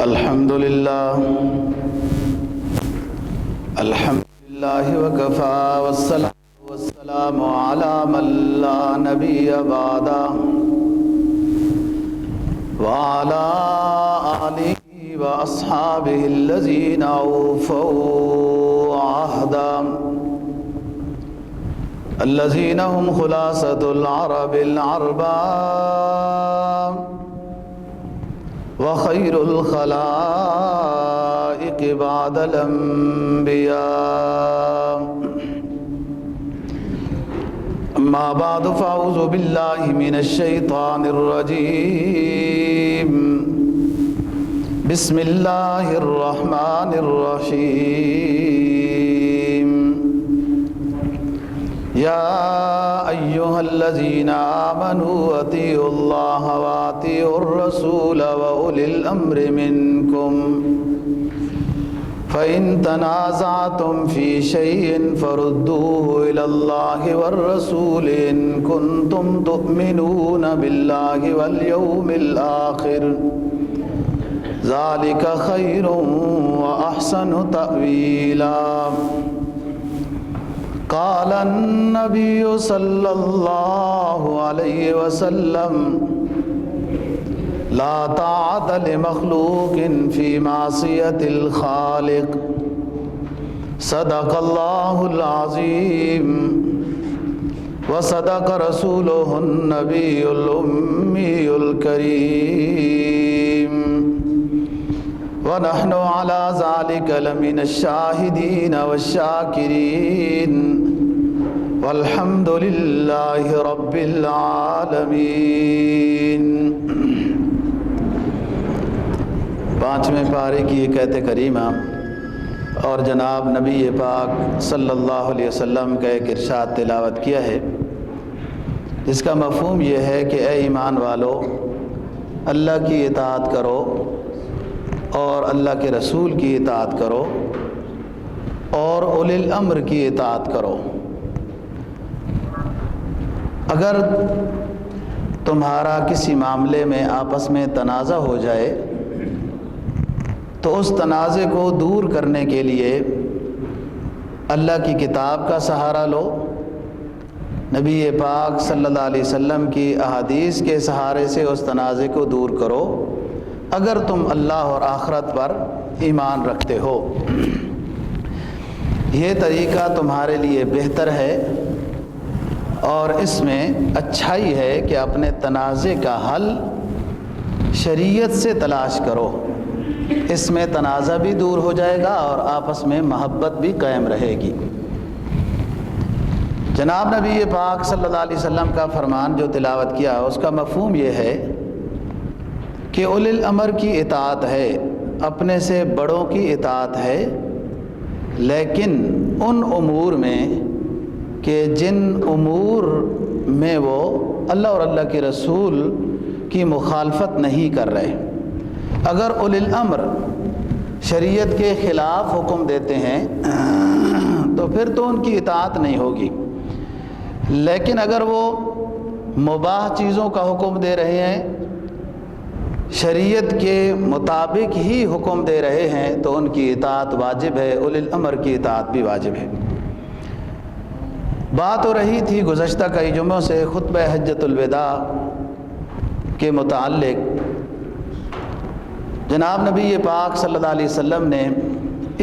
الحمد لله وكفى والصلاة والسلام على من لا نبي بعده وعلى آله وأصحابه الذين أوفوا عهدا الذين هم خلاصة العرب العرباء وخير الخلائق بعد الأنبياء. أما بعد فأعوذ بالله من الشيطان الرجيم. بسم الله الرحمن الرحيم. يا أيها الذين آمنوا أطيعوا الله وأطيعوا الرسول وأولي الأمر منكم فإن تنازعتم في شيء فردوه إلى الله والرسول إن كنتم تؤمنون بالله واليوم الآخر ذلك خير وأحسن تأويلا. قال النبي صلى الله عليه وسلم لا طاعة لمخلوق في معصية الخالق. صدق الله العظيم وصدق رسوله النبي الأمي الكريم ونحن على ذلك لمن الشاهدين والشاكرين والحمد لله رب العالمين. پانچویں پارے کی ایک آیت کریمہ اور جناب نبی پاک صلی اللہ علیہ وسلم کا ایک ارشاد تلاوت کیا ہے، جس کا مفہوم یہ ہے کہ اے ایمان والو، اللہ کی اطاعت کرو اور اللہ کے رسول کی اطاعت کرو اور اولی الامر کی اطاعت کرو. اگر تمہارا کسی معاملے میں آپس میں تنازع ہو جائے تو اس تنازع کو دور کرنے کے لیے اللہ کی کتاب کا سہارا لو، نبی پاک صلی اللہ علیہ وسلم کی احادیث کے سہارے سے اس تنازع کو دور کرو اگر تم اللہ اور آخرت پر ایمان رکھتے ہو. یہ طریقہ تمہارے لیے بہتر ہے اور اس میں اچھائی ہے کہ اپنے تنازع کا حل شریعت سے تلاش کرو. اس میں تنازع بھی دور ہو جائے گا اور آپس میں محبت بھی قائم رہے گی. جناب نبی پاک صلی اللہ علیہ وسلم کا فرمان جو تلاوت کیا اس کا مفہوم یہ ہے کہ اولی الامر کی اطاعت ہے، اپنے سے بڑوں کی اطاعت ہے، لیکن ان امور میں کہ جن امور میں وہ اللہ اور اللہ کے رسول کی مخالفت نہیں کر رہے. اگر اولی الامر شریعت کے خلاف حکم دیتے ہیں تو پھر تو ان کی اطاعت نہیں ہوگی، لیکن اگر وہ مباح چیزوں کا حکم دے رہے ہیں، شریعت کے مطابق ہی حکم دے رہے ہیں تو ان کی اطاعت واجب ہے، اولی الامر کی اطاعت بھی واجب ہے. بات ہو رہی تھی گزشتہ کئی جمعوں سے خطبہ حجۃ الوداع کے متعلق. جناب نبی پاک صلی اللہ علیہ وسلم نے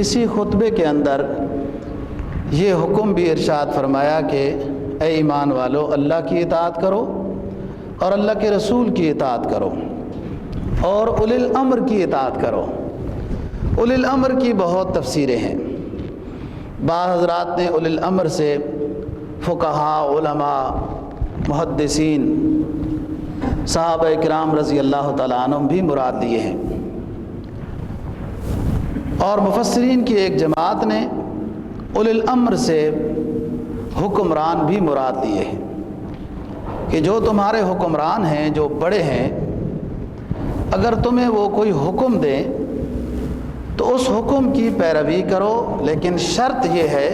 اسی خطبے کے اندر یہ حکم بھی ارشاد فرمایا کہ اے ایمان والو، اللہ کی اطاعت کرو اور اللہ کے رسول کی اطاعت کرو اور اولی الامر کی اطاعت کرو. اولی الامر کی بہت تفسیریں ہیں. بعض حضرات نے اولی الامر سے فقہاء، علماء، محدثین، صحابہ کرام رضی اللہ تعالیٰ عنہم بھی مراد لیے ہیں، اور مفسرین کی ایک جماعت نے اولی الامر سے حکمران بھی مراد لیے ہیں کہ جو تمہارے حکمران ہیں، جو بڑے ہیں، اگر تمہیں وہ کوئی حکم دیں تو اس حکم کی پیروی کرو، لیکن شرط یہ ہے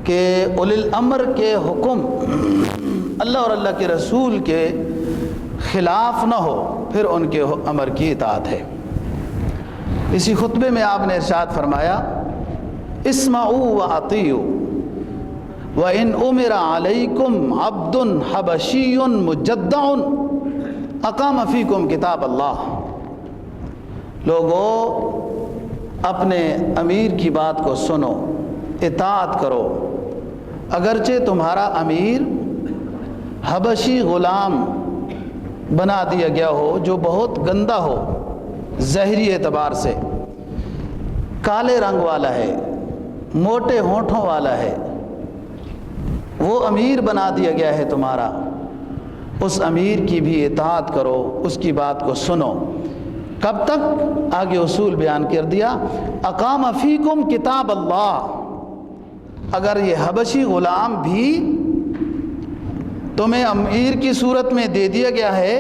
کہ اولی الامر کے حکم اللہ اور اللہ کے رسول کے خلاف نہ ہو، پھر ان کے امر کی اطاعت ہے. اسی خطبے میں آپ نے ارشاد فرمایا اسمعوا واطیعوا وان امر علیکم عبد حبشی مجدع اقام فیکم کتاب اللہ. لوگو اپنے امیر کی بات کو سنو، اطاعت کرو، اگرچہ تمہارا امیر حبشی غلام بنا دیا گیا ہو جو بہت گندا ہو، ظاہری اعتبار سے کالے رنگ والا ہے، موٹے ہونٹوں والا ہے، وہ امیر بنا دیا گیا ہے تمہارا، اس امیر کی بھی اطاعت کرو، اس کی بات کو سنو. کب تک؟ آگے اصول بیان کر دیا اقام فیکم کتاب اللہ. اگر یہ حبشی غلام بھی تمہیں امیر کی صورت میں دے دیا گیا ہے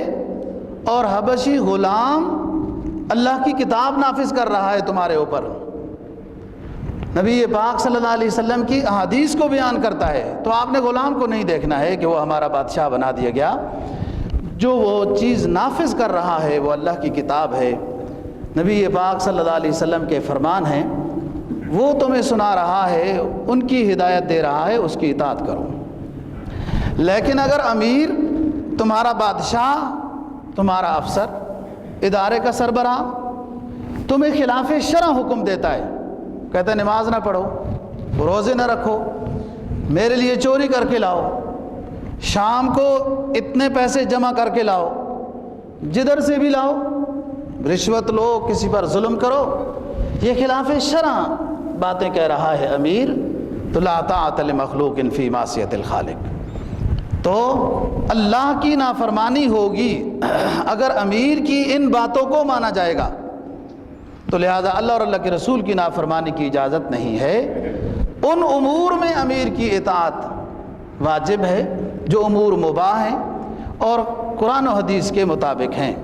اور حبشی غلام اللہ کی کتاب نافذ کر رہا ہے تمہارے اوپر، نبی پاک صلی اللہ علیہ وسلم کی احادیث کو بیان کرتا ہے، تو آپ نے غلام کو نہیں دیکھنا ہے کہ وہ ہمارا بادشاہ بنا دیا گیا. جو وہ چیز نافذ کر رہا ہے وہ اللہ کی کتاب ہے، نبی پاک صلی اللہ علیہ وسلم کے فرمان ہیں، وہ تمہیں سنا رہا ہے، ان کی ہدایت دے رہا ہے، اس کی اطاعت کرو. لیکن اگر امیر تمہارا بادشاہ، تمہارا افسر، ادارے کا سربراہ تمہیں خلاف شرع حکم دیتا ہے، کہتا ہے نماز نہ پڑھو، روزے نہ رکھو، میرے لیے چوری کر کے لاؤ، شام کو اتنے پیسے جمع کر کے لاؤ، جدھر سے بھی لاؤ، رشوت لو، کسی پر ظلم کرو، یہ خلاف شرع باتیں کہہ رہا ہے امیر، تو لا طاعت لمخلوق فی معصیت الخالق. تو اللہ کی نافرمانی ہوگی اگر امیر کی ان باتوں کو مانا جائے گا، تو لہذا اللہ اور اللہ کے رسول کی نافرمانی کی اجازت نہیں ہے. ان امور میں امیر کی اطاعت واجب ہے جو امور مباح ہیں اور قرآن و حدیث کے مطابق ہیں.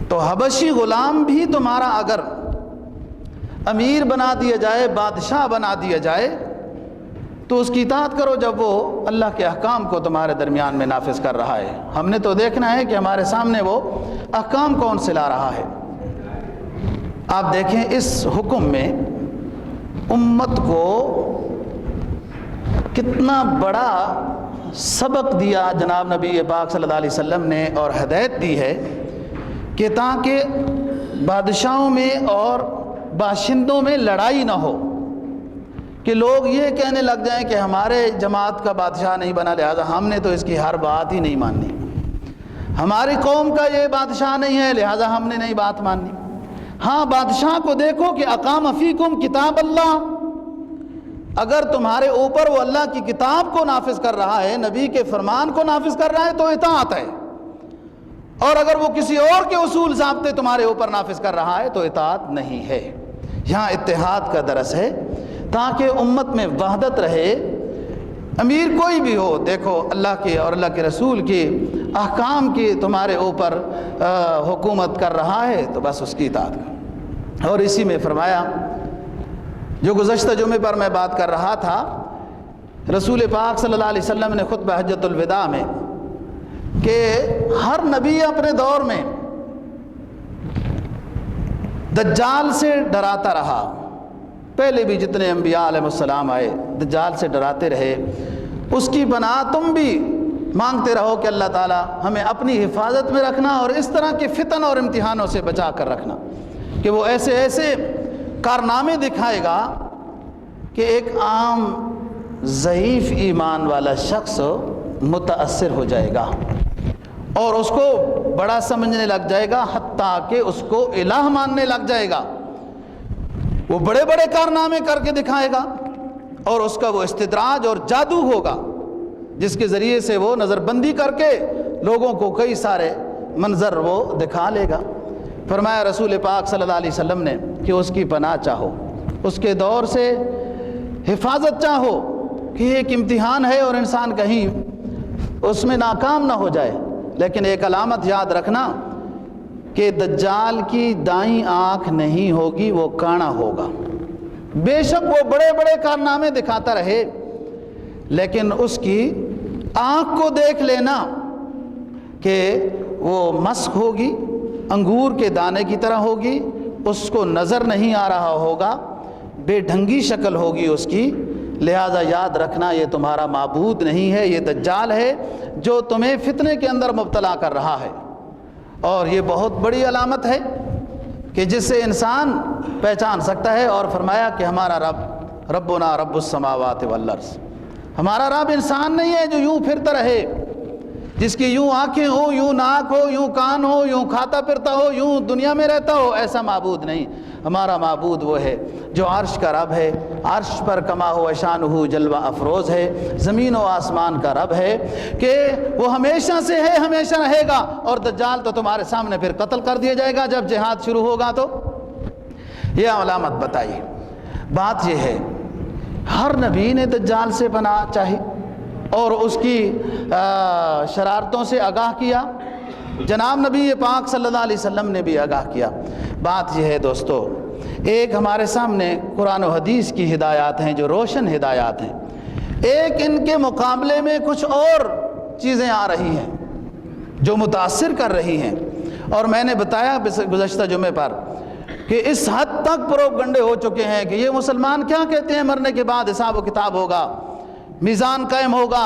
تو حبشی غلام بھی تمہارا اگر امیر بنا دیا جائے، بادشاہ بنا دیا جائے، تو اس کی اطاعت کرو جب وہ اللہ کے احکام کو تمہارے درمیان میں نافذ کر رہا ہے. ہم نے تو دیکھنا ہے کہ ہمارے سامنے وہ احکام کون سے لا رہا ہے. آپ دیکھیں اس حکم میں امت کو کتنا بڑا سبق دیا جناب نبی پاک صلی اللہ علیہ وسلم نے، اور ہدایت دی ہے کہ تاکہ بادشاہوں میں اور باشندوں میں لڑائی نہ ہو، کہ لوگ یہ کہنے لگ جائیں کہ ہمارے جماعت کا بادشاہ نہیں بنا، لہذا ہم نے تو اس کی ہر بات ہی نہیں ماننی، ہماری قوم کا یہ بادشاہ نہیں ہے لہذا ہم نے نہیں بات ماننی. ہاں، بادشاہ کو دیکھو کہ اقام فیکم کتاب اللہ، اگر تمہارے اوپر وہ اللہ کی کتاب کو نافذ کر رہا ہے، نبی کے فرمان کو نافذ کر رہا ہے تو اطاعت ہے، اور اگر وہ کسی اور کے اصول ضابطے تمہارے اوپر نافذ کر رہا ہے تو اطاعت نہیں ہے. یہاں اتحاد کا درس ہے تاکہ امت میں وحدت رہے. امیر کوئی بھی ہو، دیکھو اللہ کے اور اللہ کے رسول کے احکام کی تمہارے اوپر حکومت کر رہا ہے تو بس اس کی اطاعت کرو. اور اسی میں فرمایا، جو گزشتہ جمعے پر میں بات کر رہا تھا، رسول پاک صلی اللہ علیہ وسلم نے خطبہ حجۃ الوداع میں کہ ہر نبی اپنے دور میں دجال سے ڈراتا رہا. پہلے بھی جتنے انبیاء علیہ السلام آئے دجال سے ڈراتے رہے. اس کی پناہ تم بھی مانگتے رہو کہ اللہ تعالیٰ ہمیں اپنی حفاظت میں رکھنا اور اس طرح کے فتن اور امتحانوں سے بچا کر رکھنا کہ وہ ایسے ایسے کارنامے دکھائے گا کہ ایک عام ضعیف ایمان والا شخص متاثر ہو جائے گا اور اس کو بڑا سمجھنے لگ جائے گا، حتیٰ کہ اس کو الہ ماننے لگ جائے گا. وہ بڑے بڑے کارنامے کر کے دکھائے گا اور اس کا وہ استدراج اور جادو ہوگا جس کے ذریعے سے وہ نظر بندی کر کے لوگوں کو کئی سارے منظر وہ دکھا لے گا. فرمایا رسول پاک صلی اللہ علیہ وسلم نے کہ اس کی پناہ چاہو، اس کے دور سے حفاظت چاہو کہ یہ ایک امتحان ہے اور انسان کہیں اس میں ناکام نہ ہو جائے. لیکن ایک علامت یاد رکھنا کہ دجال کی دائیں آنکھ نہیں ہوگی، وہ کانا ہوگا. بے شک وہ بڑے بڑے کارنامے دکھاتا رہے لیکن اس کی آنکھ کو دیکھ لینا کہ وہ مسخ ہوگی، انگور کے دانے کی طرح ہوگی، اس کو نظر نہیں آ رہا ہوگا، بے ڈھنگی شکل ہوگی اس کی، لہٰذا یاد رکھنا یہ تمہارا معبود نہیں ہے، یہ دجال ہے جو تمہیں فتنے کے اندر مبتلا کر رہا ہے۔ اور یہ بہت بڑی علامت ہے کہ جس سے انسان پہچان سکتا ہے۔ اور فرمایا کہ ہمارا رب ربنا رب السماوات والارض، ہمارا رب انسان نہیں ہے جو یوں پھرتا رہے، جس کی یوں آنکھیں ہو، یوں ناک ہو، یوں کان ہو، یوں کھاتا پھرتا ہو، یوں دنیا میں رہتا ہو، ایسا معبود نہیں۔ ہمارا معبود وہ ہے جو عرش کا رب ہے، عرش پر کما ہو شانہ جلوہ افروز ہے، زمین و آسمان کا رب ہے، کہ وہ ہمیشہ سے ہے، ہمیشہ رہے گا۔ اور دجال تو تمہارے سامنے پھر قتل کر دیا جائے گا جب جہاد شروع ہوگا۔ تو یہ علامت بتائی۔ بات یہ ہے ہر نبی نے دجال سے پناہ چاہی اور اس کی شرارتوں سے آگاہ کیا، جناب نبی پاک صلی اللہ علیہ وسلم نے بھی آگاہ کیا۔ بات یہ ہے دوستو، ایک ہمارے سامنے قرآن و حدیث کی ہدایات ہیں جو روشن ہدایات ہیں، ایک ان کے مقابلے میں کچھ اور چیزیں آ رہی ہیں جو متاثر کر رہی ہیں۔ اور میں نے بتایا گزشتہ جمعے پر کہ اس حد تک پروپگنڈے ہو چکے ہیں کہ یہ مسلمان کیا کہتے ہیں مرنے کے بعد حساب و کتاب ہوگا، میزان قائم ہوگا،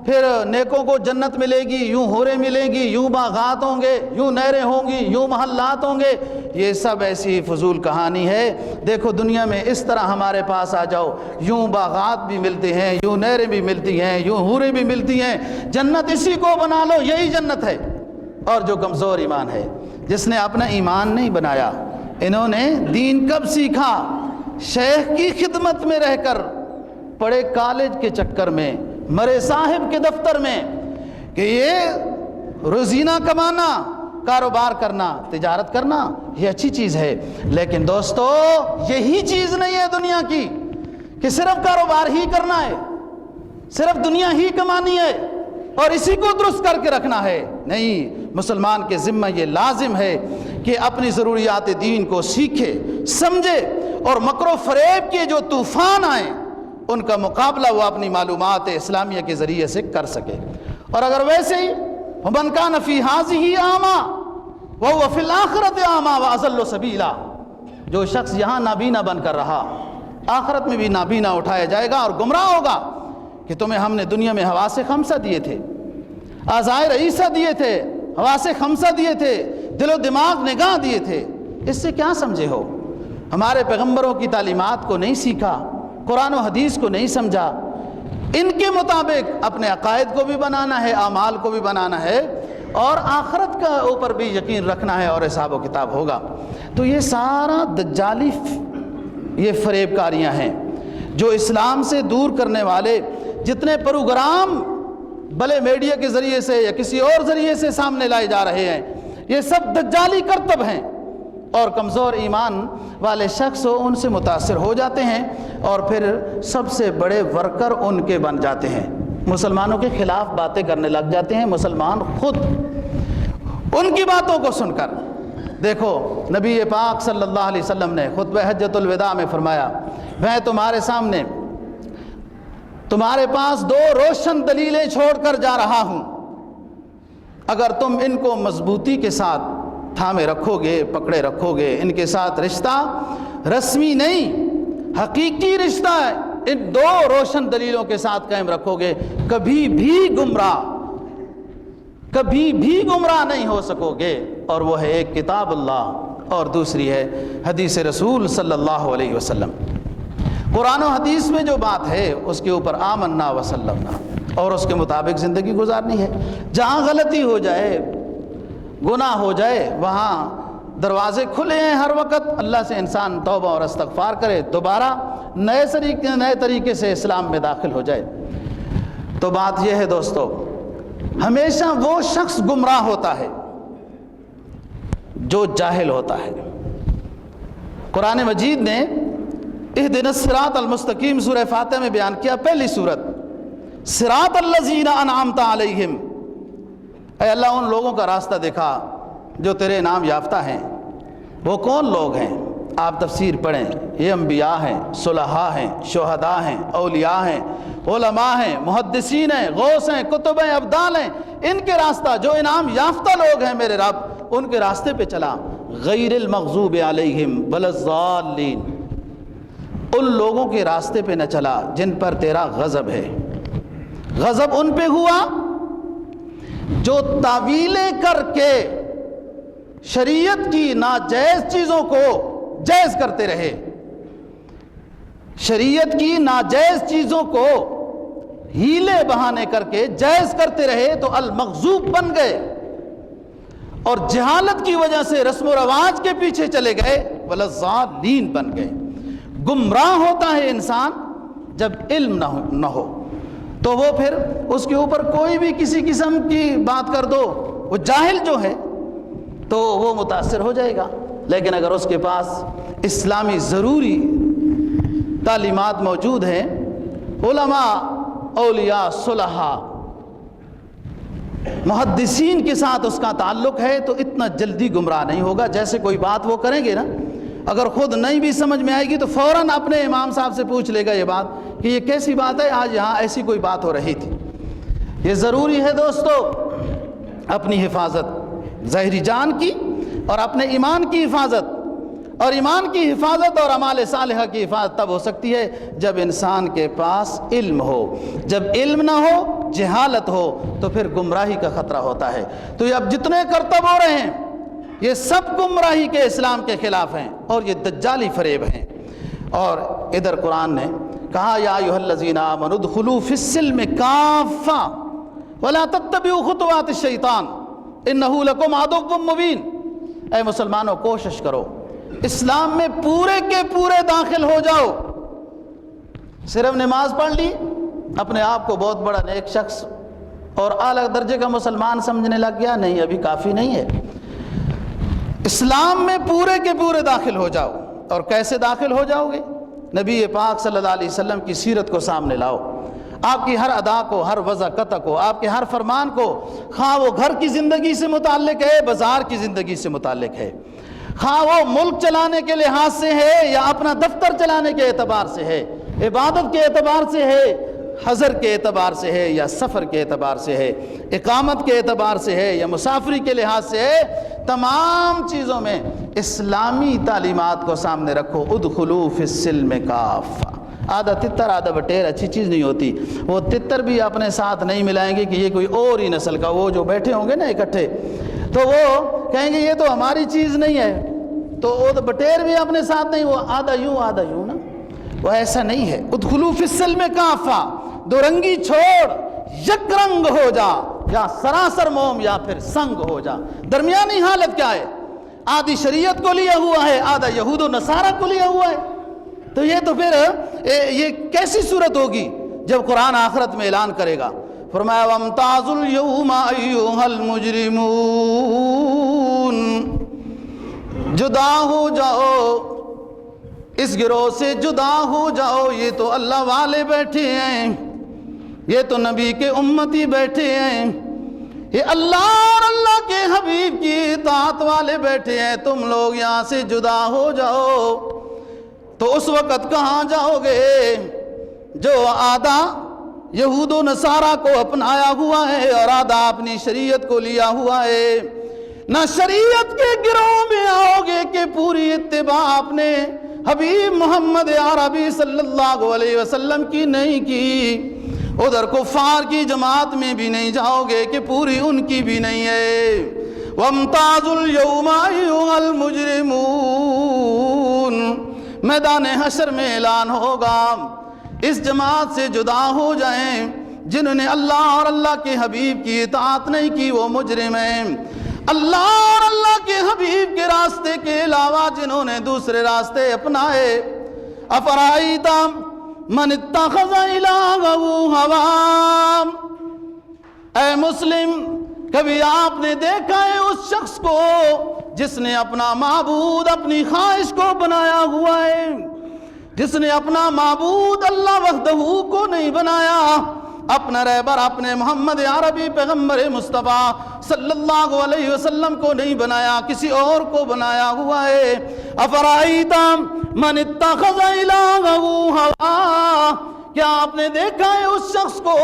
پھر نیکوں کو جنت ملے گی، یوں حوریں ملیں گی، یوں باغات ہوں گے، یوں نہریں ہوں گی، یوں محلات ہوں گے۔ یہ سب ایسی فضول کہانی ہے۔ دیکھو دنیا میں اس طرح ہمارے پاس آ جاؤ، یوں باغات بھی ملتے ہیں، یوں نہریں بھی ملتی ہیں، یوں حوریں بھی ملتی ہیں، جنت اسی کو بنا لو، یہی جنت ہے۔ اور جو کمزور ایمان ہے، جس نے اپنا ایمان نہیں بنایا، انہوں نے دین کب سیکھا؟ شیخ کی خدمت میں رہ کر، پڑھے کالج کے چکر میں، مرے صاحب کے دفتر میں، کہ یہ روزینہ کمانا، کاروبار کرنا، تجارت کرنا یہ اچھی چیز ہے، لیکن دوستو یہی چیز نہیں ہے دنیا کی کہ صرف کاروبار ہی کرنا ہے، صرف دنیا ہی کمانی ہے اور اسی کو درست کر کے رکھنا ہے۔ نہیں، مسلمان کے ذمہ یہ لازم ہے کہ اپنی ضروریات دین کو سیکھے، سمجھے، اور مکر و فریب کے جو طوفان آئیں ان کا مقابلہ وہ اپنی معلومات اسلامیہ کے ذریعے سے کر سکے۔ اور اگر ویسے ہی وَمَنْ كَانَ فِي هَٰذِهِ أَعْمَىٰ وَهُوَ فِي الْآخِرَةِ أَعْمَىٰ وَأَضَلُّ سَبِيلًا، جو شخص یہاں نابینا بن کر رہا، آخرت میں بھی نابینا اٹھایا جائے گا اور گمراہ ہوگا۔ کہ تمہیں ہم نے دنیا میں حواس خمسہ دیے تھے، اعضائے رئیسہ دیے تھے، حواس خمسہ دیے تھے، دل و دماغ نگاہ دیے تھے، اس سے کیا سمجھے ہو؟ ہمارے پیغمبروں کی تعلیمات کو نہیں سیکھا، قرآن و حدیث کو نہیں سمجھا، ان کے مطابق اپنے عقائد کو بھی بنانا ہے، اعمال کو بھی بنانا ہے، اور آخرت کا اوپر بھی یقین رکھنا ہے، اور حساب و کتاب ہوگا۔ تو یہ سارا دجالی یہ فریب کاریاں ہیں جو اسلام سے دور کرنے والے جتنے پروگرام بھلے میڈیا کے ذریعے سے یا کسی اور ذریعے سے سامنے لائے جا رہے ہیں، یہ سب دجالی کرتب ہیں، اور کمزور ایمان والے شخص ان سے متاثر ہو جاتے ہیں اور پھر سب سے بڑے ورکر ان کے بن جاتے ہیں، مسلمانوں کے خلاف باتیں کرنے لگ جاتے ہیں، مسلمان خود ان کی باتوں کو سن کر۔ دیکھو نبی پاک صلی اللہ علیہ وسلم نے خطبہ حجۃ الوداع میں فرمایا، میں تمہارے سامنے تمہارے پاس دو روشن دلیلیں چھوڑ کر جا رہا ہوں، اگر تم ان کو مضبوطی کے ساتھ تھامے رکھو گے، پکڑے رکھو گے، ان کے ساتھ رشتہ رسمی نہیں حقیقی رشتہ ہے، ان دو روشن دلیلوں کے ساتھ قائم رکھو گے، کبھی بھی گمراہ نہیں ہو سکو گے۔ اور وہ ہے ایک کتاب اللہ اور دوسری ہے حدیث رسول صلی اللہ علیہ وسلم۔ قرآن و حدیث میں جو بات ہے اس کے اوپر آمنا وسلمنا اور اس کے مطابق زندگی گزارنی ہے۔ جہاں غلطی ہو جائے، گناہ ہو جائے، وہاں دروازے کھلے ہیں ہر وقت، اللہ سے انسان توبہ اور استغفار کرے، دوبارہ نئے طریقے سے اسلام میں داخل ہو جائے۔ تو بات یہ ہے دوستو، ہمیشہ وہ شخص گمراہ ہوتا ہے جو جاہل ہوتا ہے۔ قرآن مجید نے اہدنا الصراط المستقیم سورہ فاتحہ میں بیان کیا، پہلی سورت، صراط الذین انعمت علیہم، اے اللہ ان لوگوں کا راستہ دکھا جو تیرے انعام یافتہ ہیں۔ وہ کون لوگ ہیں؟ آپ تفسیر پڑھیں، یہ انبیاء ہیں، صلحاء ہیں، شہداء ہیں، اولیاء ہیں، علماء ہیں، محدثین ہیں، غوث ہیں، کتب ہیں، ابدال ہیں، ان کے راستہ جو انعام یافتہ لوگ ہیں میرے رب ان کے راستے پہ چلا۔ غیر المغضوب علیہم ولا الضالین، ان لوگوں کے راستے پہ نہ چلا جن پر تیرا غضب ہے۔ غضب ان پہ ہوا جو تعویلیں کر کے شریعت کی ناجائز چیزوں کو جائز کرتے رہے، شریعت کی ناجائز چیزوں کو ہیلے بہانے کر کے جائز کرتے رہے تو المغضوب بن گئے، اور جہالت کی وجہ سے رسم و رواج کے پیچھے چلے گئے ولا الضالین بن گئے۔ گمراہ ہوتا ہے انسان جب علم نہ ہو تو وہ پھر اس کے اوپر کوئی بھی کسی قسم کی بات کر دو، وہ جاہل جو ہے تو وہ متاثر ہو جائے گا، لیکن اگر اس کے پاس اسلامی ضروری تعلیمات موجود ہیں، علماء، اولیاء، صلحاء، محدثین کے ساتھ اس کا تعلق ہے تو اتنا جلدی گمراہ نہیں ہوگا۔ جیسے کوئی بات وہ کریں گے نا، اگر خود نہیں بھی سمجھ میں آئے گی تو فوراً اپنے امام صاحب سے پوچھ لے گا یہ بات کہ یہ کیسی بات ہے، آج یہاں ایسی کوئی بات ہو رہی تھی۔ یہ ضروری ہے دوستو، اپنی حفاظت ظاہری جان کی اور اپنے ایمان کی حفاظت، اور ایمان کی حفاظت اور اعمال صالحہ کی حفاظت تب ہو سکتی ہے جب انسان کے پاس علم ہو۔ جب علم نہ ہو، جہالت ہو، تو پھر گمراہی کا خطرہ ہوتا ہے۔ تو یہ اب جتنے کرتب ہو رہے ہیں یہ سب گمراہی کے، اسلام کے خلاف ہیں، اور یہ دجالی فریب ہیں۔ اور ادھر قرآن نے کہا یا ایھا الذین آمنوا ادخلوا فی السلم کافہ ولا تتبعوا خطوات الشیطان انہ لکم عدو مبین۔ اے مسلمانوں، کوشش کرو اسلام میں پورے کے پورے داخل ہو جاؤ۔ صرف نماز پڑھ لی، اپنے آپ کو بہت بڑا نیک شخص اور اعلیٰ درجے کا مسلمان سمجھنے لگ گیا، نہیں، ابھی کافی نہیں ہے۔ اسلام میں پورے کے پورے داخل ہو جاؤ۔ اور کیسے داخل ہو جاؤ گے؟ نبی پاک صلی اللہ علیہ وسلم کی سیرت کو سامنے لاؤ، آپ کی ہر ادا کو، ہر وضع قطع کو، آپ کے ہر فرمان کو، خواہ وہ گھر کی زندگی سے متعلق ہے، بازار کی زندگی سے متعلق ہے، خواہ وہ ملک چلانے کے لحاظ سے ہے یا اپنا دفتر چلانے کے اعتبار سے ہے، عبادت کے اعتبار سے ہے، حضر کے اعتبار سے ہے یا سفر کے اعتبار سے ہے، اقامت کے اعتبار سے ہے یا مسافری کے لحاظ سے ہے، تمام چیزوں میں اسلامی تعلیمات کو سامنے رکھو۔ ادخلوا فی السلم کافہ۔ آدھا تتر آدھا بٹیر اچھی چیز نہیں ہوتی، وہ تتر بھی اپنے ساتھ نہیں ملائیں گے کہ یہ کوئی اور ہی نسل کا، وہ جو بیٹھے ہوں گے نا اکٹھے تو وہ کہیں گے یہ تو ہماری چیز نہیں ہے، تو وہ بٹیر بھی اپنے ساتھ نہیں، وہ آدھا یوں نا، وہ ایسا نہیں ہے۔ ادخلوا فی السلم کافہ، دو رنگی چھوڑ، یک رنگ ہو جا، یا سراسر موم یا پھر سنگ ہو جا۔ درمیانی حالت کیا ہے؟ آدھی شریعت کو لیا ہوا ہے، آدھا یہود و نصارہ کو لیا ہوا ہے، تو یہ تو پھر یہ کیسی صورت ہوگی جب قرآن آخرت میں اعلان کرے گا؟ فرمایا وَامْتَازُوا الْيَوْمَ أَيُّهَا الْمُجْرِمُونَ، جدا ہو جاؤ، اس گروہ سے جدا ہو جاؤ، یہ تو اللہ والے بیٹھے ہیں، یہ تو نبی کے امتی بیٹھے ہیں، یہ اللہ اور اللہ کے حبیب کی اطاعت والے بیٹھے ہیں، تم لوگ یہاں سے جدا ہو جاؤ۔ تو اس وقت کہاں جاؤ گے؟ جو آدھا یہود و نصارہ کو اپنایا ہوا ہے اور آدھا اپنی شریعت کو لیا ہوا ہے، نہ شریعت کے گروہ میں آؤ گے کہ پوری اتباع اپنے حبیب محمد عربی صلی اللہ علیہ وسلم کی نہیں کی، ادھر کفار کی جماعت میں بھی نہیں جاؤ گے کہ پوری ان کی بھی نہیں ہے۔ وَامْتَازُوا الْيَوْمَ أَيُّهَا الْمُجْرِمُونَ، میدان حشر میں اعلان ہوگا اس جماعت سے جدا ہو جائیں جنہوں نے اللہ اور اللہ کے حبیب کی اطاعت نہیں کی، وہ مجرم ہیں۔ اللہ اور اللہ کے حبیب کے راستے کے علاوہ جنہوں نے دوسرے راستے اپنائے، افرائیت من اتخذ الہہ ہواہ، اے مسلم، کبھی آپ نے دیکھا ہے اس شخص کو جس نے اپنا معبود اپنی خواہش کو بنایا ہوا ہے، جس نے اپنا معبود اللہ وحدہ کو نہیں بنایا، اپنا رہبر اپنے محمد عربی پیغمبر مصطفیٰ صلی اللہ علیہ وسلم کو نہیں بنایا، کسی اور کو بنایا ہوا ہے۔ افرائیت من اتخذ الہہ ہواہ، کیا آپ نے دیکھا ہے اس شخص کو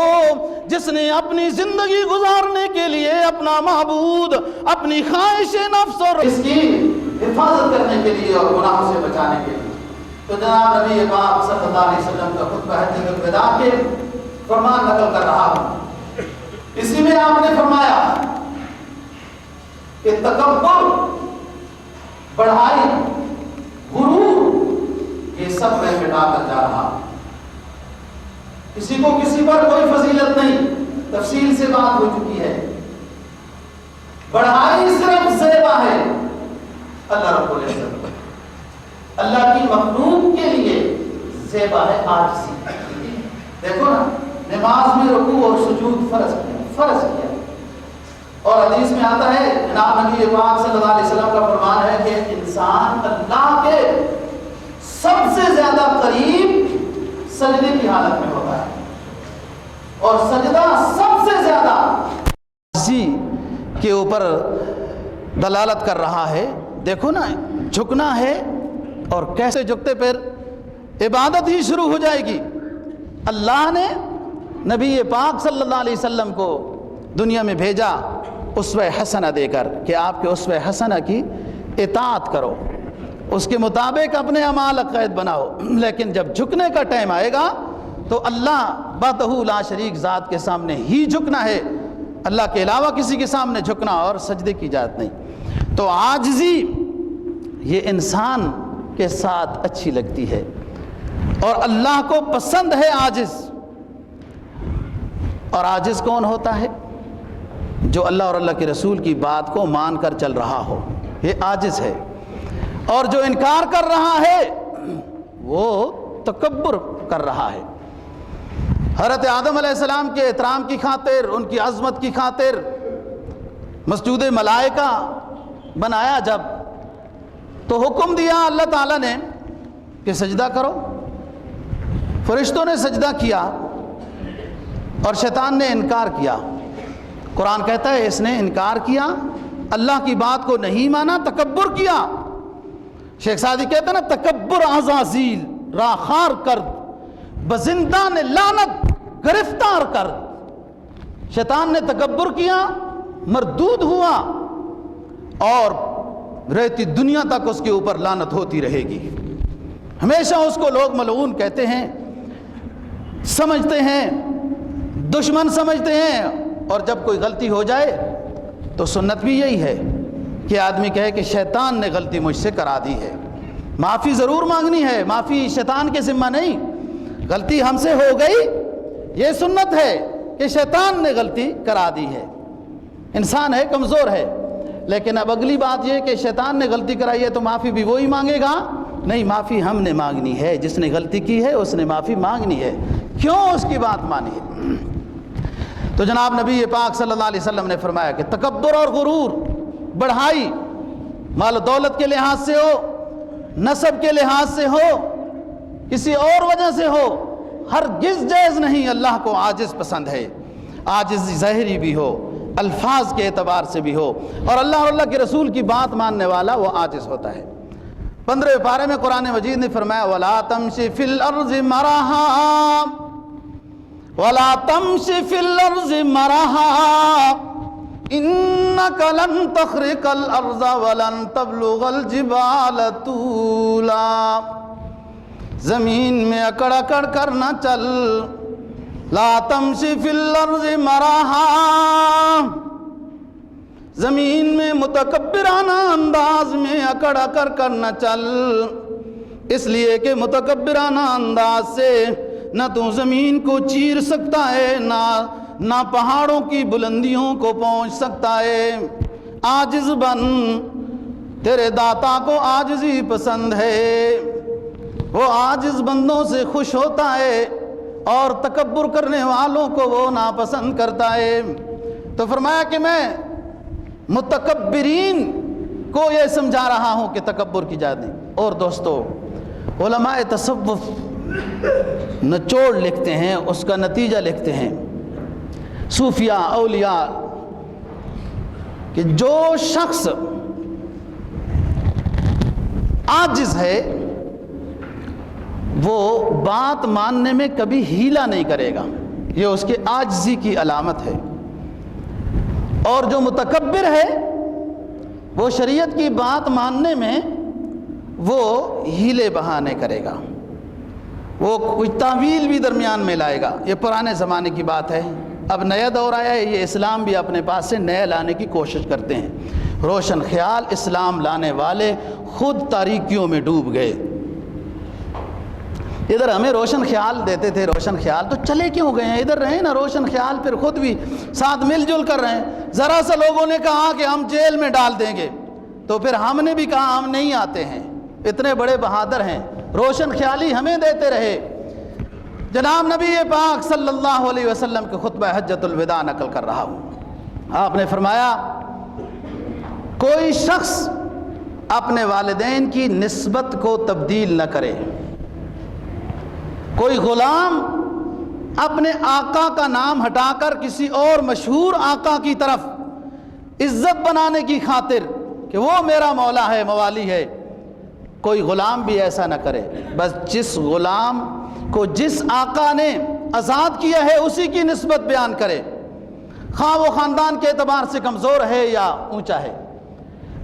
جس نے اپنی زندگی گزارنے کے لیے اپنا معبود اپنی خواہش نفس اور اس کی حفاظت کرنے کے لیے اور گناہوں سے بچانے کے لیے۔ تو جناب نبی پاک صلی اللہ علیہ وسلم کا خطبہ حجۃ الوداع کے فرمان نقل کر رہا ہوں۔ اسی میں آپ نے فرمایا کہ تکبر، بڑھائی، غرور، یہ سب میں مٹا کر جا رہا ہوں۔ کسی کو کسی پر کوئی فضیلت نہیں، تفصیل سے بات ہو چکی ہے۔ بڑھائی صرف زیبا ہے اللہ رب العزت، اللہ کی مخلوق کے لیے زیبا ہے عاجزی۔ دیکھو نا، نماز میں رکوع اور سجود فرض کیا، اور حدیث میں آتا ہے، جناب نبی پاک صلی اللہ علیہ وسلم کا فرمان ہے کہ انسان اللہ کے سب سے زیادہ قریب سجدے کی حالت میں ہوتا ہے، اور سجدہ سب سے زیادہ عاجزی کے اوپر دلالت کر رہا ہے۔ دیکھو نا، جھکنا ہے، اور کیسے جھکتے پھر عبادت ہی شروع ہو جائے گی۔ اللہ نے نبی پاک صلی اللہ علیہ وسلم کو دنیا میں بھیجا اسوہ حسنہ دے کر کہ آپ کے اسوہ حسنہ کی اطاعت کرو، اس کے مطابق اپنے اعمال عقائد بناؤ، لیکن جب جھکنے کا ٹائم آئے گا تو اللہ وحدہ لا شریک ذات کے سامنے ہی جھکنا ہے، اللہ کے علاوہ کسی کے سامنے جھکنا اور سجدے کی اجازت نہیں۔ تو عاجزی یہ انسان کے ساتھ اچھی لگتی ہے، اور اللہ کو پسند ہے عاجز۔ اور عاجز کون ہوتا ہے؟ جو اللہ اور اللہ کے رسول کی بات کو مان کر چل رہا ہو، یہ عاجز ہے۔ اور جو انکار کر رہا ہے وہ تکبر کر رہا ہے۔ حضرت آدم علیہ السلام کے احترام کی خاطر، ان کی عظمت کی خاطر مسجود ملائکہ بنایا جب، تو حکم دیا اللہ تعالیٰ نے کہ سجدہ کرو۔ فرشتوں نے سجدہ کیا اور شیطان نے انکار کیا۔ قرآن کہتا ہے اس نے انکار کیا، اللہ کی بات کو نہیں مانا، تکبر کیا۔ شیخ سعدی کہتے ہیں نا، تکبر عزازیل راخار کرد، بزندان لعنت گرفتار کرد۔ شیطان نے تکبر کیا، مردود ہوا، اور رہتی دنیا تک اس کے اوپر لعنت ہوتی رہے گی۔ ہمیشہ اس کو لوگ ملعون کہتے ہیں، سمجھتے ہیں، دشمن سمجھتے ہیں، اور جب کوئی غلطی ہو جائے تو سنت بھی یہی ہے کہ آدمی کہے کہ شیطان نے غلطی مجھ سے کرا دی ہے۔ معافی ضرور مانگنی ہے، معافی شیطان کے ذمہ نہیں، غلطی ہم سے ہو گئی، یہ سنت ہے کہ شیطان نے غلطی کرا دی ہے، انسان ہے، کمزور ہے۔ لیکن اب اگلی بات یہ کہ شیطان نے غلطی کرائی ہے تو معافی بھی وہی مانگے گا؟ نہیں، معافی ہم نے مانگنی ہے، جس نے غلطی کی ہے اس نے معافی مانگنی ہے۔ کیوں اس کی بات مانی ہے؟ تو جناب نبی پاک صلی اللہ علیہ وسلم نے فرمایا کہ تکبر اور غرور، بڑھائی، مال و دولت کے لحاظ سے ہو، نسب کے لحاظ سے ہو، کسی اور وجہ سے ہو، ہرگز جائز نہیں۔ اللہ کو عاجز پسند ہے، عاجز ظاہری بھی ہو، الفاظ کے اعتبار سے بھی ہو، اور اللہ کے رسول کی بات ماننے والا وہ عاجز ہوتا ہے۔ 15ویں پارے میں قرآن مجید نے فرمایا وَلَا تَمْشِ فِي الْأَرْضِ مَرَحًا وَلَا تَمْشِ فِي الْأَرْضِ مَرَحًا إِنَّكَ لَن تَخْرِقَ الْأَرْضَ وَلَن تَبْلُغَ الْجِبَالَ طُولًا۔ زمین میں اکڑ اکڑ کر نہ چل، لا تمشی فی الارض مراحا، زمین میں متکبرانہ انداز میں اکڑ اکڑ کر نہ چل، اس لیے کہ متکبرانہ انداز سے نہ تو زمین کو چیر سکتا ہے، نہ پہاڑوں کی بلندیوں کو پہنچ سکتا ہے۔ عاجز بن، تیرے داتا کو عاجزی پسند ہے، وہ عاجز بندوں سے خوش ہوتا ہے اور تکبر کرنے والوں کو وہ ناپسند کرتا ہے۔ تو فرمایا کہ میں متکبرین کو یہ سمجھا رہا ہوں کہ تکبر کی اجازت نہیں۔ اور دوستو، علماء تصوف نچوڑ لکھتے ہیں، اس کا نتیجہ لکھتے ہیں، صوفیاء، اولیاء، کہ جو شخص عاجز ہے وہ بات ماننے میں کبھی ہیلا نہیں کرے گا، یہ اس کے عاجزی کی علامت ہے۔ اور جو متکبر ہے وہ شریعت کی بات ماننے میں وہ ہیلے بہانے کرے گا، وہ کچھ تعویل بھی درمیان میں لائے گا۔ یہ پرانے زمانے کی بات ہے، اب نیا دور آیا ہے، یہ اسلام بھی اپنے پاس سے نیا لانے کی کوشش کرتے ہیں۔ روشن خیال اسلام لانے والے خود تاریکیوں میں ڈوب گئے۔ ادھر ہمیں روشن خیال دیتے تھے، روشن خیال تو چلے کیوں گئے ہیں؟ ادھر رہیں نا روشن خیال، پھر خود بھی ساتھ مل جل کر رہے ہیں۔ ذرا سا لوگوں نے کہا کہ ہم جیل میں ڈال دیں گے، تو پھر ہم نے بھی کہا ہم نہیں آتے ہیں، اتنے بڑے بہادر ہیں، روشن خیالی ہمیں دیتے رہے۔ جناب نبی پاک صلی اللہ علیہ وسلم کے خطبہ حجۃ الوداع نقل کر رہا ہوں۔ آپ نے فرمایا کوئی شخص اپنے والدین کی نسبت کو تبدیل نہ کرے، کوئی غلام اپنے آقا کا نام ہٹا کر کسی اور مشہور آقا کی طرف عزت بنانے کی خاطر کہ وہ میرا مولا ہے، موالی ہے، کوئی غلام بھی ایسا نہ کرے۔ بس جس غلام کو جس آقا نے آزاد کیا ہے اسی کی نسبت بیان کرے، خواہ وہ خاندان کے اعتبار سے کمزور ہے یا اونچا ہے۔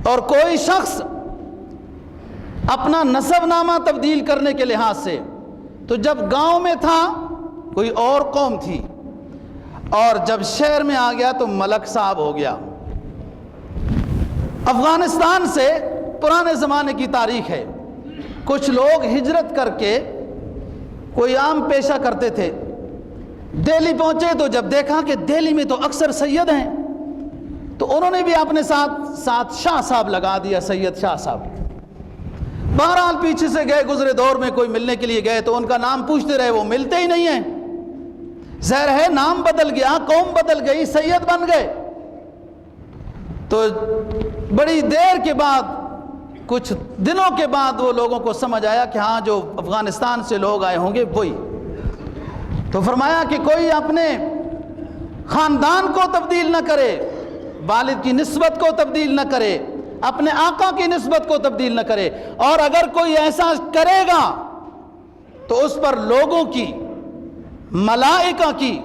اور کوئی شخص اپنا نسب نامہ تبدیل کرنے کے لحاظ سے، تو جب گاؤں میں تھا کوئی اور قوم تھی، اور جب شہر میں آ گیا تو ملک صاحب ہو گیا۔ افغانستان سے پرانے زمانے کی تاریخ ہے، کچھ لوگ ہجرت کر کے کوئی عام پیشہ کرتے تھے، دہلی پہنچے تو جب دیکھا کہ دہلی میں تو اکثر سید ہیں، تو انہوں نے بھی اپنے ساتھ شاہ صاحب لگا دیا، سید شاہ صاحب۔ بہرحال پیچھے سے گئے، گزرے دور میں کوئی ملنے کے لیے گئے تو ان کا نام پوچھتے رہے، وہ ملتے ہی نہیں ہیں۔ ظاہر ہے نام بدل گیا، قوم بدل گئی، سید بن گئے۔ تو بڑی دیر کے بعد، کچھ دنوں کے بعد وہ لوگوں کو سمجھ آیا کہ ہاں جو افغانستان سے لوگ آئے ہوں گے وہی۔ تو فرمایا کہ کوئی اپنے خاندان کو تبدیل نہ کرے، والد کی نسبت کو تبدیل نہ کرے، اپنے آقا کی نسبت کو تبدیل نہ کرے، اور اگر کوئی ایسا کرے گا تو اس پر لوگوں کی، ملائکہ کی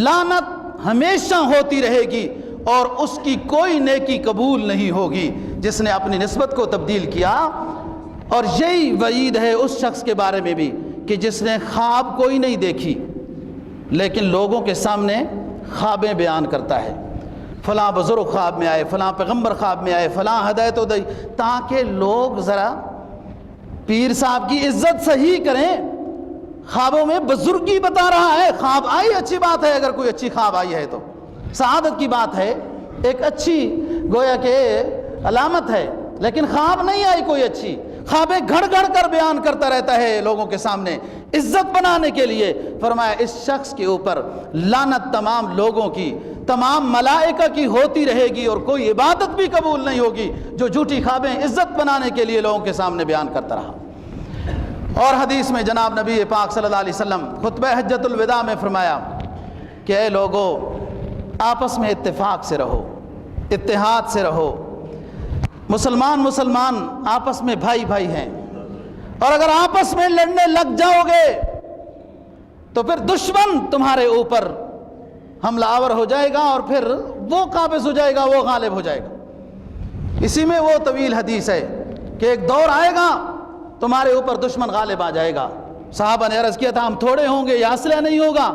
لعنت ہمیشہ ہوتی رہے گی، اور اس کی کوئی نیکی قبول نہیں ہوگی جس نے اپنی نسبت کو تبدیل کیا۔ اور یہی وعید ہے اس شخص کے بارے میں بھی کہ جس نے خواب کوئی نہیں دیکھی لیکن لوگوں کے سامنے خوابیں بیان کرتا ہے، فلاں بزرگ خواب میں آئے، فلاں پیغمبر خواب میں آئے، فلاں ہدایت و دی، تاکہ لوگ ذرا پیر صاحب کی عزت صحیح کریں۔ خوابوں میں بزرگی بتا رہا ہے، خواب آئی اچھی بات ہے، اگر کوئی اچھی خواب آئی ہے تو سعادت کی بات ہے، ایک اچھی گویا کہ علامت ہے، لیکن خواب نہیں آئی کوئی اچھی، خوابیں گھڑ گھڑ کر بیان کرتا رہتا ہے لوگوں کے سامنے عزت بنانے کے لیے۔ فرمایا اس شخص کے اوپر لعنت تمام لوگوں کی، تمام ملائکہ کی ہوتی رہے گی، اور کوئی عبادت بھی قبول نہیں ہوگی جو جھوٹی خوابیں عزت بنانے کے لیے لوگوں کے سامنے بیان کرتا رہا۔ اور حدیث میں جناب نبی پاک صلی اللہ علیہ وسلم خطبہ حجۃ الوداع میں فرمایا کہ اے لوگو، آپس میں اتفاق سے رہو، اتحاد سے رہو، مسلمان آپس میں بھائی بھائی ہیں، اور اگر آپس میں لڑنے لگ جاؤ گے تو پھر دشمن تمہارے اوپر حملہ آور ہو جائے گا، اور پھر وہ قابض ہو جائے گا، وہ غالب ہو جائے گا۔ اسی میں وہ طویل حدیث ہے کہ ایک دور آئے گا تمہارے اوپر دشمن غالب آ جائے گا۔ صحابہ نے عرض کیا تھا ہم تھوڑے ہوں گے یا اسلحہ نہیں ہوگا؟